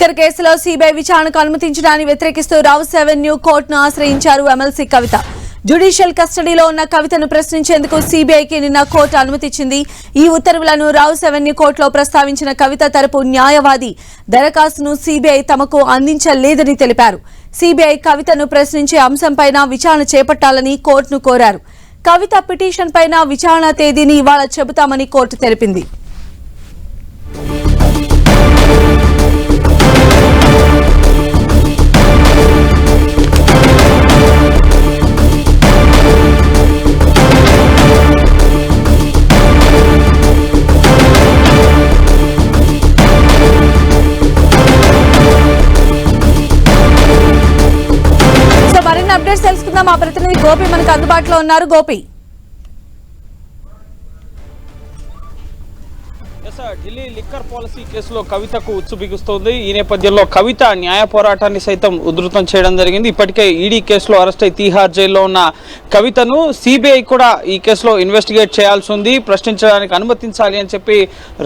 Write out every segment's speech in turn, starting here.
Liquor కేసులో CBI విచారణకు అనుమతించడాన్ని వ్యతిరేకిస్తూ రౌస్ అవెన్యూ కోర్టును ఆశ్రయించారు ఎమ్మెల్సీ కవిత. జ్యుడిషియల్ కస్టడీలో ఉన్న కవితను ప్రశ్నించేందుకు సిబిఐకి నిన్న కోర్టు అనుమతిచ్చింది. ఈ ఉత్తర్వులను రౌస్ అవెన్యూ కోర్టులో ప్రస్తావించిన కవిత తరపు న్యాయవాది దరఖాస్తును సిబిఐ తమకు అందించలేదని తెలిపారు. సిబిఐ కవితను ప్రశ్నించే అంశంపైన విచారణ చేపట్టాలని కోర్టును కోరారు. కవిత పిటిషన్ పైన విచారణ తేదీని ఇవాళ చెబుతామని కోర్టు తెలిపింది. అప్డేట్స్ తెలుసుకుందాం. మా ప్రతినిధి గోపి మనకు అందుబాటులో ఉన్నారు. గోపి, ఢిల్లీ లిక్కర్ పాలసీ కేసులో కవితకు ఉచ్చు బిగుస్తోంది. ఈ నేపథ్యంలో కవిత న్యాయ పోరాటాన్ని సైతం ఉధృతం చేయడం జరిగింది. ఇప్పటికే ఈడీ కేసులో అరెస్ట్ అయి తీహార్ జైల్లో ఉన్న కవితను సిబిఐ కూడా ఈ కేసులో ఇన్వెస్టిగేట్ చేయాల్సి ఉంది, ప్రశ్నించడానికి అనుమతించాలి అని చెప్పి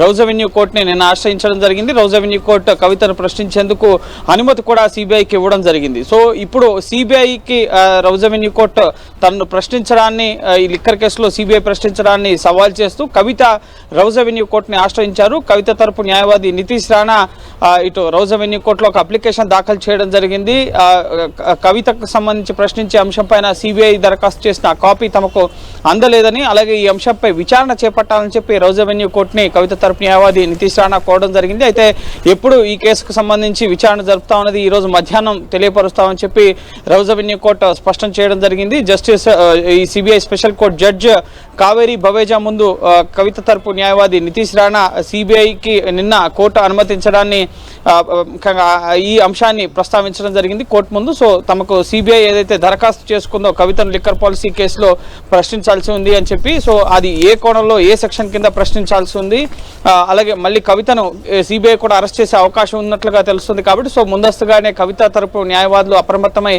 రౌస్ అవెన్యూ కోర్టుని నిన్న ఆశ్రయించడం జరిగింది. రౌస్ అవెన్యూ కోర్టు కవితను ప్రశ్నించేందుకు అనుమతి కూడా సిబిఐకి ఇవ్వడం జరిగింది. సో ఇప్పుడు సిబిఐకి రౌస్ అవెన్యూ కోర్టు తనను ప్రశ్నించడాన్ని, ఈ లిక్కర్ కేసులో సిబిఐ ప్రశ్నించడాన్ని సవాల్ చేస్తూ కవిత రౌస్ అవెన్యూ కోర్టుని ఆశ్రయించారు. కవిత తరపు న్యాయవాది నితీష్ రాణా ఇటు రౌస్ అవెన్యూ కోర్టులో ఒక అప్లికేషన్ దాఖలు చేయడం జరిగింది. కవితకు సంబంధించి ప్రశ్నించే అంశంపైన సిబిఐ దరఖాస్తు చేసిన కాపీ తమకు అందలేదని, అలాగే ఈ అంశంపై విచారణ చేపట్టాలని చెప్పి రౌస్ అవెన్యూ కోర్టుని కవిత తరపు న్యాయవాది నితీష్ రాణా కోరడం జరిగింది. అయితే ఎప్పుడు ఈ కేసుకు సంబంధించి విచారణ జరుపుతామన్నది ఈ రోజు మధ్యాహ్నం తెలియపరుస్తామని చెప్పి రౌస్ అవెన్యూ కోర్టు స్పష్టం చేయడం జరిగింది. జస్టిస్ ఈ CBI special court judge Kaveri Baweja ముందు కవిత తరపు న్యాయవాది నితీష్ రాణా సిబిఐకి నిన్న కోర్టు అనుమతించడాన్ని, ఈ అంశాన్ని ప్రస్తావించడం జరిగింది కోర్టు ముందు. సో తమకు సిబిఐ ఏదైతే దరఖాస్తు చేసుకుందో కవితను లిక్కర్ పాలసీ కేసులో ప్రశ్నించాల్సి ఉంది అని చెప్పి, సో అది ఏ కోణంలో ఏ సెక్షన్ కింద ప్రశ్నించాల్సి ఉంది, అలాగే మళ్ళీ కవితను సిబిఐ కూడా అరెస్ట్ చేసే అవకాశం ఉన్నట్లుగా తెలుస్తుంది. కాబట్టి సో ముందస్తుగానే కవిత తరపు న్యాయవాదులు అప్రమత్తమై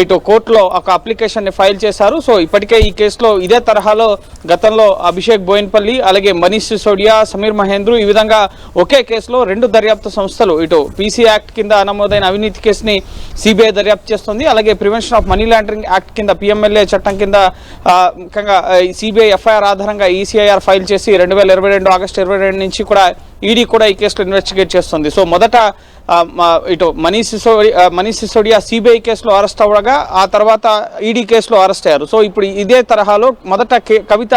ఇటు కోర్టులో ఒక అప్లికేషన్ ని ఫైల్ చేశారు. సో ఇప్పటికే ఈ కేసులో ఇదే తరహాలో గతంలో అభిషేక్ బోయిన్పల్లి, అలాగే మనీష్ సిసోడియా, సమీర్ మహేంద్రు ఈ విధంగా ఒకే కేసులో రెండు దర్యాప్తు సంస్థలు ఇటు పీసీ యాక్ట్ కింద నమోదైన అవినీతి కేసుని సిబిఐ దర్యాప్తు చేస్తుంది. అలాగే prevention of money laundering act కింద పిఎంఎల్ఏ చట్టం కింద ముఖ్యంగా సిబిఐ ఎఫ్ఐఆర్ ఆధారంగా ఈసీఐఆర్ ఫైల్ చేసి 2022 ఆగస్టు 22 నుంచి కూడా ఈడీ కూడా ఈ కేసులో ఇన్వెస్టిగేట్ చేస్తుంది. సో మొదట ఇటు మనీష్ సిసోడియా సిబిఐ కేసులో అరెస్ట్ అవ్వగా ఆ తర్వాత ఈడీ కేసులో అరెస్ట్ అయ్యారు. సో ఇప్పుడు ఇదే తరహాలో మొదట కవిత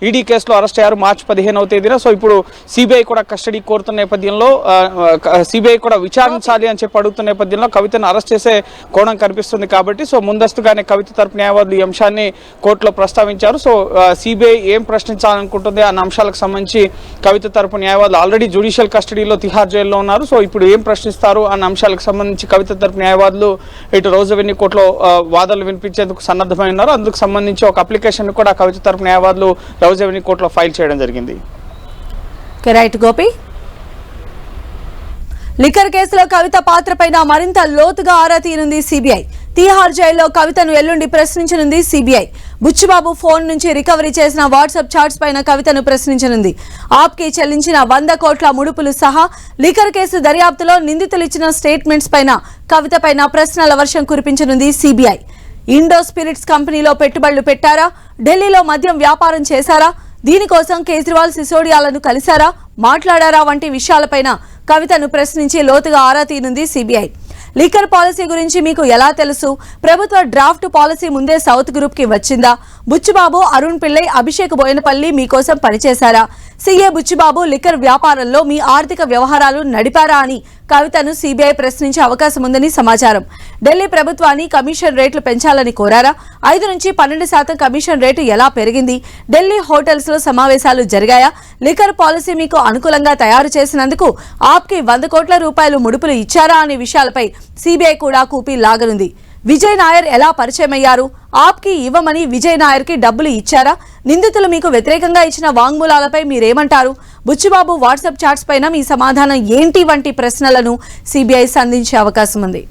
ఈడీ కేసులో అరెస్ట్ అయ్యారు మార్చి 15వ తేదీన. సో ఇప్పుడు సిబిఐ కూడా కస్టడీ కోరుతున్న నేపథ్యంలో, సిబిఐ కూడా విచారించాలి అని చెప్పి అడుగుతున్న నేపథ్యంలో కవితను అరెస్ట్ చేసే కోణం కనిపిస్తుంది. కాబట్టి సో ముందస్తుగానే కవిత తరపు న్యాయవాదులు ఈ అంశాన్ని కోర్టులో ప్రస్తావించారు. సో సిబిఐ ఏం ప్రశ్నించాలనుకుంటుంది అన్న అంశాలకు సంబంధించి కవిత తరపు న్యాయవాదులు ఆల్రెడీ జ్యుడిషియల్ కస్టడీలో తిహార్ జైల్లో ఉన్నారు. సో ఇప్పుడు ఏం ప్రశ్నిస్తారు అన్న అంశాలకు సంబంధించి కవిత తరపు న్యాయవాదులు ఇటు రౌస్ అవెన్యూ కోర్టులో వాదనలు వినిపించేందుకు సన్నద్ధమై ఉన్నారు. అందుకు సంబంధించి ఒక అప్లికేషన్ కూడా కవిత తరపు న్యాయవాదులు రౌస్ అవెన్యూ కోర్టులో ఫైల్ చేయడం జరిగింది. రైట్ గోపి, లిక్కర్ కేసులో కవిత పాత్రపైన మరింత లోతుగా ఆరా తీయనుంది సిబిఐ. తీహార్ జైల్లో కవితను ఎల్లుండి ప్రశ్నించనుంది సిబిఐ. బుచ్చిబాబు ఫోన్ నుంచి రికవరీ చేసిన వాట్సాప్ చాట్స్ పైన కవితను ప్రశ్నించనుంది. ఆప్కి చెల్లించిన 100 కోట్ల ముడుపులు సహా లిక్కర్ కేసు దర్యాప్తులో నిందితులు ఇచ్చిన స్టేట్మెంట్స్ పైన కవిత పైన ప్రశ్నల వర్షం కురిపించనుంది సిబిఐ. ఇండో స్పిరిట్స్ కంపెనీలో పెట్టుబడులు పెట్టారా, ఢిల్లీలో మద్యం వ్యాపారం చేశారా, దీనికోసం కేజ్రీవాల్ సిసోడియాలను కలిశారా, మాట్లాడారా వంటి విషయాలపైన కవితను ప్రశ్నించి లోతుగా ఆరా తీయనుంది సిబిఐ. లిక్కర్ పాలసీ గురించి మీకు ఎలా తెలుసు, ప్రభుత్వ డ్రాఫ్ట్ పాలసీ ముందే సౌత్ గ్రూప్ కి వచ్చిందా, బుచ్చిబాబు, అరుణ్ పిల్లై, అభిషేక్ బోయినపల్లి మీకోసం పనిచేశారా, సీఏ బుచ్చిబాబు లిక్కర్ వ్యాపారంలో మీ ఆర్థిక వ్యవహారాలు నడిపారా అని కవితను సిబిఐ ప్రశ్నించే అవకాశం ఉందని సమాచారం. ఢిల్లీ ప్రభుత్వాన్ని కమిషన్ రేట్లు పెంచాలని కోరారా, 5 నుంచి 12% కమిషన్ రేటు ఎలా పెరిగింది, ఢిల్లీ హోటల్స్ లో సమావేశాలు జరిగాయా, లిక్కర్ పాలసీ మీకు అనుకూలంగా తయారు చేసినందుకు ఆప్కి 100 కోట్ల రూపాయలు ముడుపులు ఇచ్చారా అనే విషయాలపై సిబిఐ కూడా కూపీ లాగనుంది. విజయ్ నాయర్ ఎలా పరిచయమయ్యారు, ఆప్కి ఇవ్వమని విజయ్ నాయర్కి డబ్బులు ఇచ్చారా, నిందితులు మీకు వ్యతిరేకంగా ఇచ్చిన వాంగ్మూలాలపై మీరేమంటారు, బుచ్చిబాబు వాట్సాప్ చాట్స్ పైన మీ సమాధానం ఏంటి వంటి ప్రశ్నలను సిబిఐ సంధించే అవకాశం ఉంది.